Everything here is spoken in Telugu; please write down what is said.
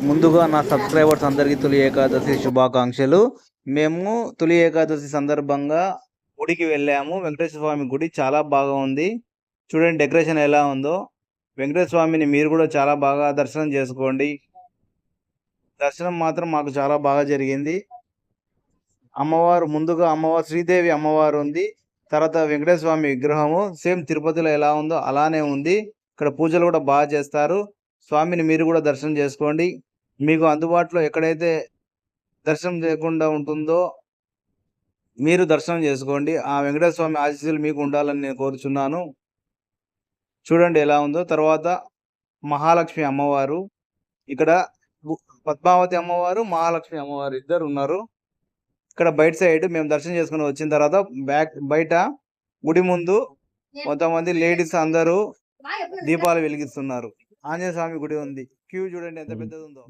ముందుగా నా సబ్స్క్రైబర్స్ అందరికీ తొలి ఏకాదశి శుభాకాంక్షలు. మేము తొలి ఏకాదశి సందర్భంగా గుడికి వెళ్ళాము. వెంకటేశ్వర స్వామి గుడి చాలా బాగా ఉంది. చూడండి డెకరేషన్ ఎలా ఉందో. వెంకటేశ్వర స్వామిని మీరు కూడా చాలా బాగా దర్శనం చేసుకోండి. దర్శనం మాత్రం మాకు చాలా బాగా జరిగింది. ముందుగా అమ్మవారు శ్రీదేవి అమ్మవారు ఉంది. తర్వాత వెంకటేశ్వర స్వామి విగ్రహము సేమ్ తిరుపతిలో ఎలా ఉందో అలానే ఉంది. ఇక్కడ పూజలు కూడా బాగా చేస్తారు. స్వామిని మీరు కూడా దర్శనం చేసుకోండి. మీకు అందుబాటులో ఎక్కడైతే దర్శనం చేయకుండా ఉంటుందో మీరు దర్శనం చేసుకోండి. ఆ వెంకటేశ్వర స్వామి ఆశీస్సులు మీకు ఉండాలని నేను కోరుచున్నాను. చూడండి ఎలా ఉందో. తర్వాత మహాలక్ష్మి అమ్మవారు ఇక్కడ పద్మావతి అమ్మవారు, మహాలక్ష్మి అమ్మవారు ఇద్దరు ఉన్నారు. ఇక్కడ బయట సైడ్ మేము దర్శనం చేసుకుని వచ్చిన తర్వాత బయట గుడి ముందు కొంతమంది లేడీస్ అందరూ దీపాలు వెలిగిస్తున్నారు. ఆంజనేయ స్వామి గుడి ఉంది. క్యూ చూడండి ఎంత పెద్దది ఉందో.